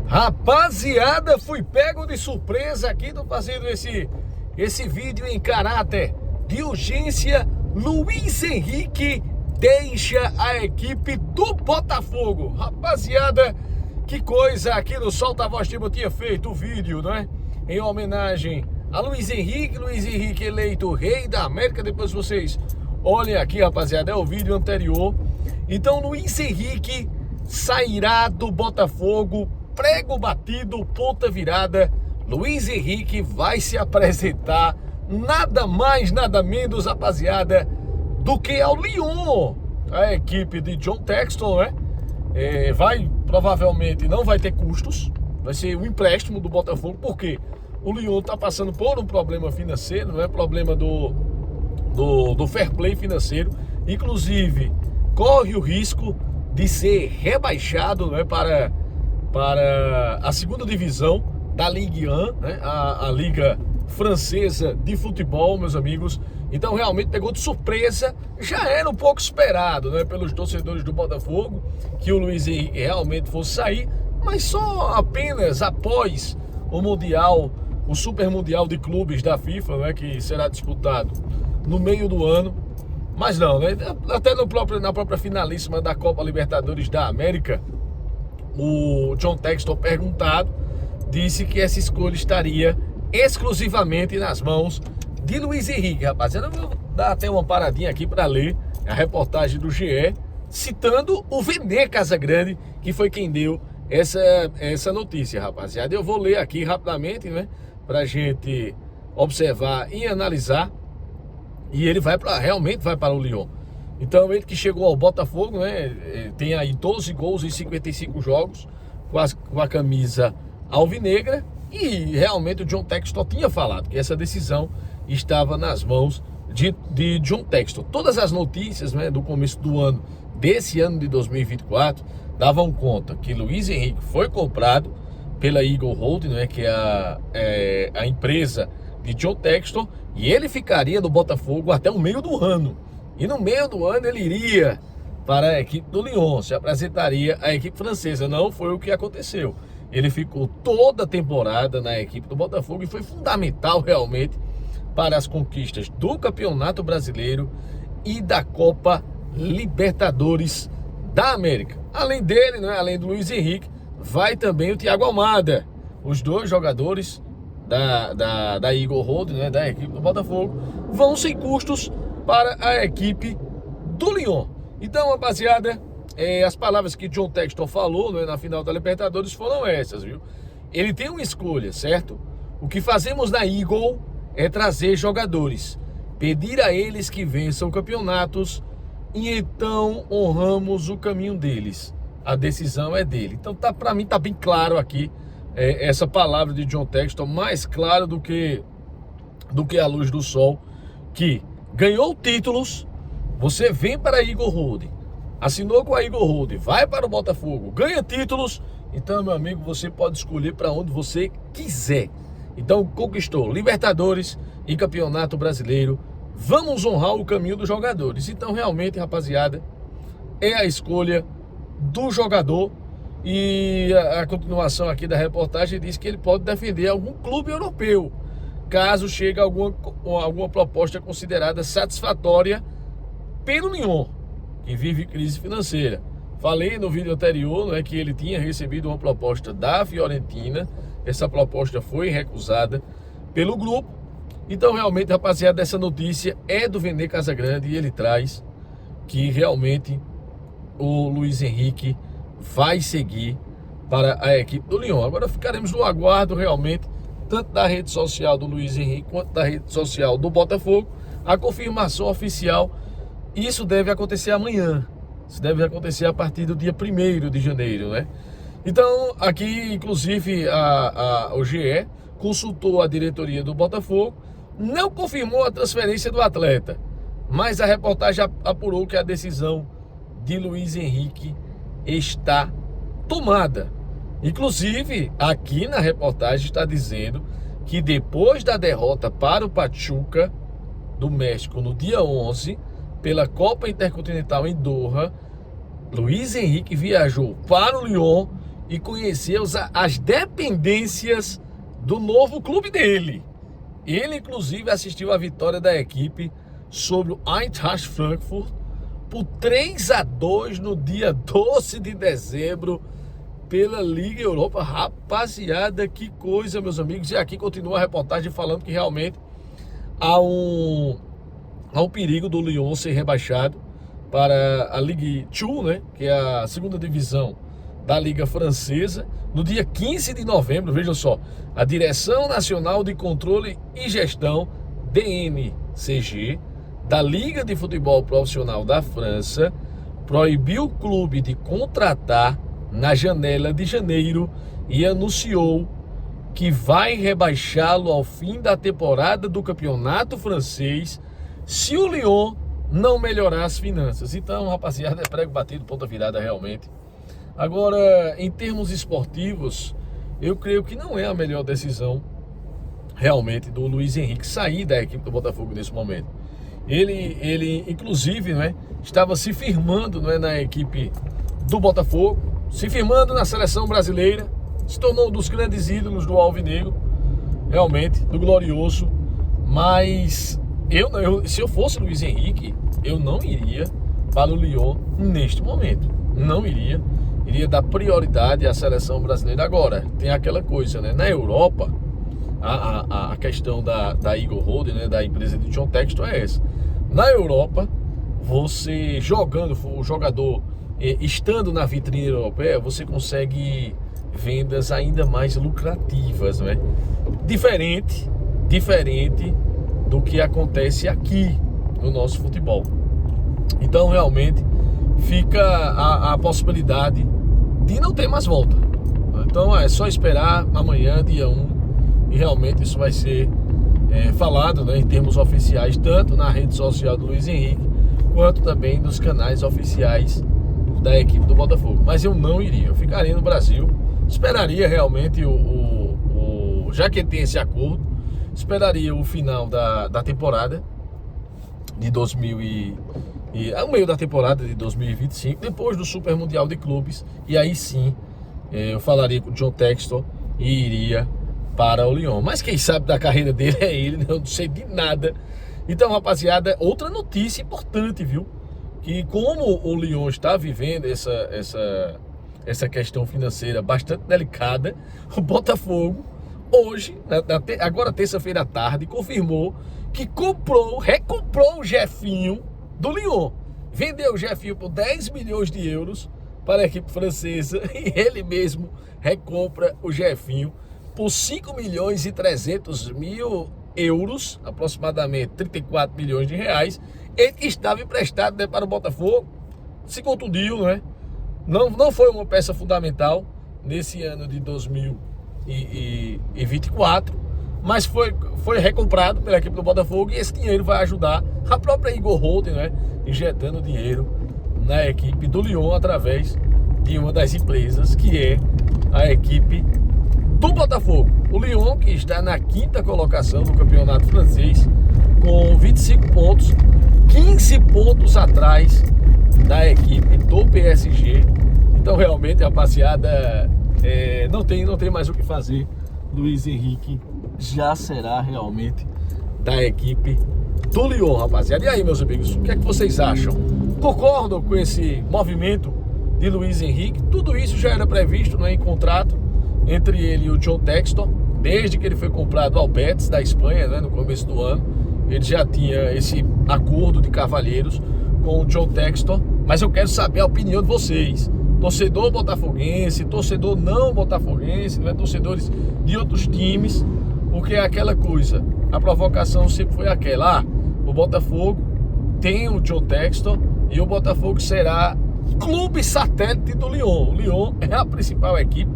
Rapaziada, fui pego de surpresa aqui, tô fazendo esse vídeo em caráter de urgência. Luiz Henrique deixa a equipe do Botafogo. Rapaziada, que coisa, aqui no Solta a Voz Time eu tinha feito o vídeo, né? Em homenagem a Luiz Henrique eleito rei da América. Depois vocês olhem aqui, rapaziada, é o vídeo anterior. Então Luiz Henrique sairá do Botafogo, prego batido, ponta virada. Luiz Henrique vai se apresentar nada mais, nada menos, rapaziada, do que ao Lyon, a equipe de John Textor, né? Provavelmente não vai ter custos, vai ser um empréstimo do Botafogo, porque o Lyon tá passando por um problema financeiro, não é problema do fair play financeiro, inclusive corre o risco de ser rebaixado, né, para a segunda divisão da Ligue 1, né, a liga francesa de futebol, meus amigos. Então realmente pegou de surpresa. Já era um pouco esperado, né, pelos torcedores do Botafogo, que o Luiz Henrique realmente fosse sair, mas só apenas após o Mundial, o Super Mundial de Clubes da FIFA, né, que será disputado no meio do ano. Mas não, né, até na própria finalíssima da Copa Libertadores da América, o John Textor, perguntado, disse que essa escolha estaria exclusivamente nas mãos de Luiz Henrique. Rapaziada, eu vou dar até uma paradinha aqui para ler a reportagem do GE, citando o Vene Casagrande, que foi quem deu essa notícia, rapaziada. Eu vou ler aqui rapidamente, né, pra gente observar e analisar. E ele realmente vai para o Lyon. Então ele que chegou ao Botafogo, né, tem aí 12 gols em 55 jogos com a camisa alvinegra. E realmente o John Textor tinha falado que essa decisão estava nas mãos de John Textor. Todas as notícias, né, do começo do ano, desse ano de 2024, davam conta que Luiz Henrique foi comprado pela Eagle Holding, né, que é a empresa de John Textor, e ele ficaria no Botafogo até o meio do ano. E no meio do ano ele iria para a equipe do Lyon, se apresentaria à equipe francesa. Não foi o que aconteceu. Ele ficou toda a temporada na equipe do Botafogo e foi fundamental realmente para as conquistas do Campeonato Brasileiro e da Copa Libertadores da América. Além dele, né, além do Luiz Henrique, vai também o Thiago Almada. Os dois jogadores da Eagle Holding, né, da equipe do Botafogo, vão sem custos para a equipe do Lyon. Então, rapaziada, as palavras que John Textor falou, né, na final da Libertadores foram essas, viu? Ele tem uma escolha, certo? O que fazemos na Eagle é trazer jogadores, pedir a eles que vençam campeonatos e então honramos o caminho deles. A decisão é dele. Então, para mim tá bem claro aqui essa palavra de John Textor, mais claro do que a luz do sol, que ganhou títulos, você vem para a Eagle Holding, assinou com a Eagle Holding, vai para o Botafogo, ganha títulos, então, meu amigo, você pode escolher para onde você quiser. Então, conquistou Libertadores e Campeonato Brasileiro, vamos honrar o caminho dos jogadores. Então, realmente, rapaziada, é a escolha do jogador. E a continuação aqui da reportagem diz que ele pode defender algum clube europeu, caso chegue alguma proposta considerada satisfatória pelo Lyon, que vive crise financeira. Falei no vídeo anterior, né, que ele tinha recebido uma proposta da Fiorentina. Essa proposta foi recusada pelo grupo. Então, realmente, rapaziada, essa notícia é do Vene Casagrande e ele traz que realmente o Luiz Henrique vai seguir para a equipe do Lyon. Agora ficaremos no aguardo realmente, tanto da rede social do Luiz Henrique quanto da rede social do Botafogo, a confirmação oficial. Isso deve acontecer amanhã. Isso deve acontecer a partir do dia 1º de janeiro, né? Então, aqui, inclusive, o GE consultou a diretoria do Botafogo, não confirmou a transferência do atleta, mas a reportagem apurou que a decisão de Luiz Henrique está tomada. Inclusive, aqui na reportagem está dizendo que depois da derrota para o Pachuca do México no dia 11, pela Copa Intercontinental em Doha, Luiz Henrique viajou para o Lyon e conhecer as dependências do novo clube dele. Ele, inclusive, assistiu à vitória da equipe sobre o Eintracht Frankfurt por 3-2 no dia 12 de dezembro pela Liga Europa. Rapaziada, que coisa, meus amigos. E aqui continua a reportagem falando que realmente há um perigo do Lyon ser rebaixado para a Ligue 2, né, que é a segunda divisão da Liga Francesa, no dia 15 de novembro. Vejam só, a Direção Nacional de Controle e Gestão, DNCG, da Liga de Futebol Profissional da França, proibiu o clube de contratar na janela de janeiro e anunciou que vai rebaixá-lo ao fim da temporada do campeonato francês se o Lyon não melhorar as finanças. Então, rapaziada, é prego batido, ponta virada realmente. Agora, em termos esportivos, eu creio que não é a melhor decisão realmente do Luiz Henrique sair da equipe do Botafogo nesse momento. Ele inclusive, né, estava se firmando, né, na equipe do Botafogo, se firmando na seleção brasileira, se tornou um dos grandes ídolos do Alvinegro, realmente, do Glorioso. Mas se eu fosse Luiz Henrique, eu não iria para o Lyon neste momento. Não iria. Iria dar prioridade à seleção brasileira. Agora, tem aquela coisa, né? Na Europa, a questão da Igor Holden, né, da empresa de John Textor é essa. Na Europa, você jogando, o jogador estando na vitrine europeia, você consegue vendas ainda mais lucrativas, né? Diferente do que acontece aqui no nosso futebol. Então, realmente, fica a possibilidade de não ter mais volta. Então, é só esperar amanhã, dia 1, e realmente isso vai ser falado, né, em termos oficiais, tanto na rede social do Luiz Henrique, quanto também nos canais oficiais da equipe do Botafogo. Mas eu não iria, eu ficaria no Brasil, esperaria realmente já que tem esse acordo, esperaria o final da temporada de ao meio da temporada de 2025, depois do Super Mundial de Clubes, e aí sim eu falaria com o John Textor e iria para o Lyon. Mas quem sabe da carreira dele é ele, né? Eu não sei de nada. Então, rapaziada, outra notícia importante, viu? Que como o Lyon está vivendo essa questão financeira bastante delicada, o Botafogo hoje, agora terça-feira à tarde, confirmou que recomprou o Jefinho do Lyon. Vendeu o Jefinho por 10 milhões de euros para a equipe francesa e ele mesmo recompra o Jefinho por 5 milhões e 300 mil euros, aproximadamente 34 milhões de reais. Ele que estava emprestado, né, para o Botafogo, se contundiu, né? Não foi uma peça fundamental nesse ano de 2024, mas foi recomprado pela equipe do Botafogo e esse dinheiro vai ajudar a própria Igor Holden, né, injetando dinheiro na equipe do Lyon através de uma das empresas que é a equipe do Botafogo. O Lyon, que está na 5ª colocação do campeonato francês com 25 pontos, 15 pontos atrás da equipe do PSG. Então realmente, rapaziada, não tem mais o que fazer. Luiz Henrique já será realmente da equipe do Lyon, rapaziada. E aí, meus amigos, o que é que vocês acham? Concordam com esse movimento de Luiz Henrique? Tudo isso já era previsto, né, em contrato entre ele e o John Textor, desde que ele foi comprado ao Betis da Espanha, né, no começo do ano. Ele já tinha esse acordo de cavalheiros com o John Textor, mas eu quero saber a opinião de vocês, torcedor botafoguense, torcedor não botafoguense, não é, torcedores de outros times, porque é aquela coisa, a provocação sempre foi aquela, o Botafogo tem o John Textor e o Botafogo será clube satélite do Lyon. O Lyon é a principal equipe,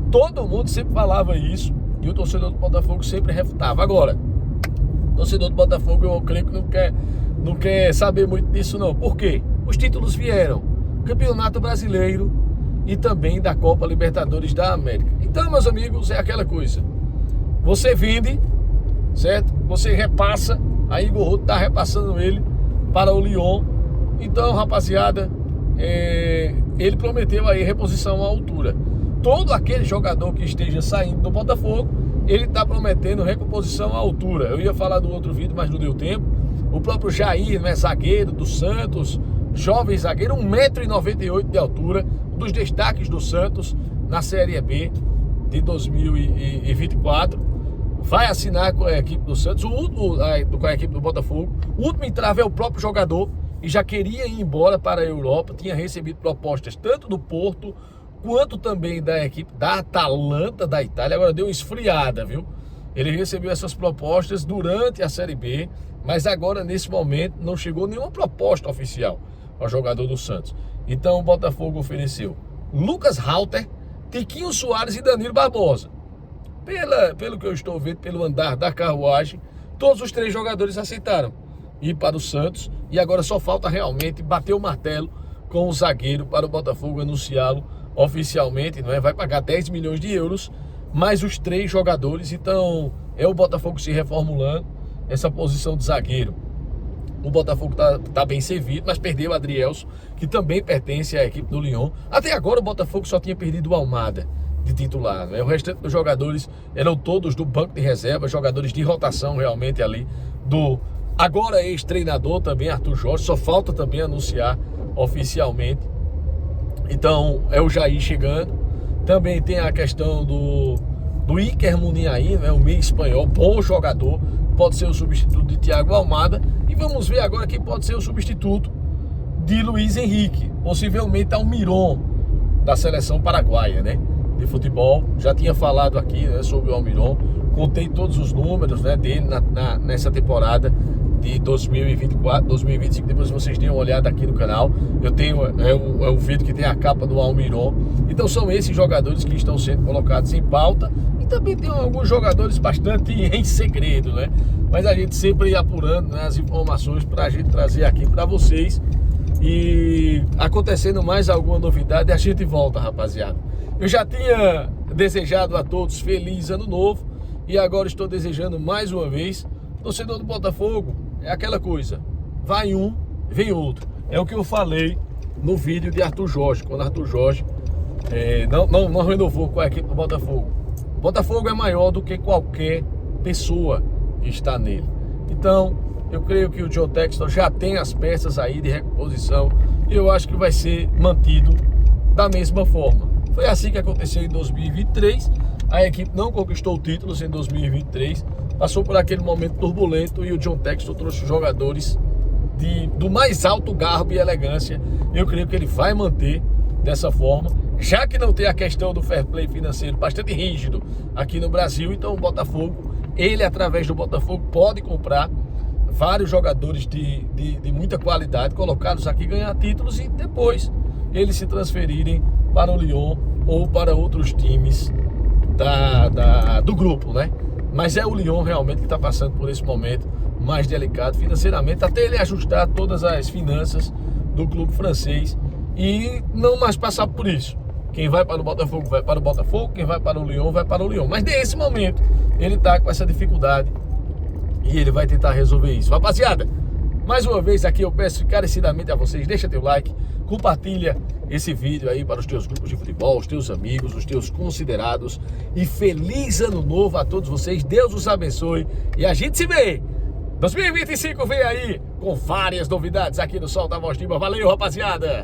todo mundo sempre falava isso e o torcedor do Botafogo sempre refutava. Agora, o torcedor do Botafogo, eu creio que não quer saber muito disso não. Por quê? Os títulos vieram, Campeonato Brasileiro e também da Copa Libertadores da América. Então, meus amigos, é aquela coisa, você vende, certo? Você repassa, a Igor Holden está repassando ele para o Lyon. Então, rapaziada, ele prometeu aí reposição à altura. todo aquele jogador que esteja saindo do Botafogo, ele está prometendo recomposição à altura. Eu ia falar do outro vídeo, mas não deu tempo. O próprio Jair, né, zagueiro do Santos, jovem zagueiro, 1,98 m de altura, um dos destaques do Santos na Série B de 2024. Vai assinar com a equipe do Santos, com a equipe do Botafogo. O último entrave é o próprio jogador e já queria ir embora para a Europa. Tinha recebido propostas tanto do Porto quanto também da equipe da Atalanta da Itália. Agora deu uma esfriada, viu? Ele recebeu essas propostas durante a Série B, mas agora nesse momento não chegou nenhuma proposta oficial ao jogador do Santos. Então o Botafogo ofereceu Lucas Halter, Tiquinho Soares e Danilo Barbosa. Pelo que eu estou vendo, pelo andar da carruagem, todos os 3 jogadores aceitaram ir para o Santos e agora só falta realmente bater o martelo com o zagueiro para o Botafogo anunciá-lo oficialmente, não é? Vai pagar 10 milhões de euros, mais os 3 jogadores. Então é o Botafogo se reformulando essa posição de zagueiro. O Botafogo tá bem servido, mas perdeu o Adrielson, que também pertence à equipe do Lyon. Até agora o Botafogo só tinha perdido o Almada de titular, né? O restante dos jogadores eram todos do banco de reserva, jogadores de rotação realmente ali do agora ex-treinador também, Arthur Jorge. Só falta também anunciar oficialmente. Então é o Jair chegando. Também tem a questão do Iker Muniain, né? O meio espanhol, bom jogador, pode ser o substituto de Thiago Almada. E vamos ver agora quem pode ser o substituto de Luiz Henrique, possivelmente Almiron, da seleção paraguaia, né, de futebol. Já tinha falado aqui, né, sobre o Almiron, contei todos os números, né, dele nessa temporada de 2024, 2025. Depois vocês deem uma olhada aqui no canal. Eu tenho um vídeo que tem a capa do Almiron. Então são esses jogadores que estão sendo colocados em pauta. E também tem alguns jogadores bastante em segredo, né? Mas a gente sempre ia apurando, né, as informações para a gente trazer aqui para vocês. E acontecendo mais alguma novidade, a gente volta, rapaziada. Eu já tinha desejado a todos feliz ano novo e agora estou desejando mais uma vez. Torcedor do Botafogo, é aquela coisa, vai um, vem outro. É o que eu falei no vídeo de Arthur Jorge, quando Arthur Jorge não renovou com a equipe do Botafogo. O Botafogo é maior do que qualquer pessoa que está nele. Então, eu creio que o John Textor já tem as peças aí de recomposição e eu acho que vai ser mantido da mesma forma. Foi assim que aconteceu em 2023. A equipe não conquistou títulos em 2023, passou por aquele momento turbulento e o John Textor trouxe jogadores do mais alto garbo e elegância. Eu creio que ele vai manter dessa forma, já que não tem a questão do fair play financeiro bastante rígido aqui no Brasil. Então o Botafogo, ele através do Botafogo pode comprar vários jogadores de muita qualidade, colocá-los aqui, ganhar títulos e depois eles se transferirem para o Lyon ou para outros times do grupo, né? Mas é o Lyon realmente que está passando por esse momento mais delicado financeiramente, até ele ajustar todas as finanças do clube francês e não mais passar por isso. Quem vai para o Botafogo vai para o Botafogo, quem vai para o Lyon vai para o Lyon. Mas nesse momento ele está com essa dificuldade e ele vai tentar resolver isso. Rapaziada, mais uma vez aqui eu peço encarecidamente a vocês, deixa teu like, compartilha esse vídeo aí para os teus grupos de futebol, os teus amigos, os teus considerados. E feliz ano novo a todos vocês, Deus os abençoe e a gente se vê. 2025 vem aí com várias novidades aqui no Solta a Voz Timba. Valeu, rapaziada!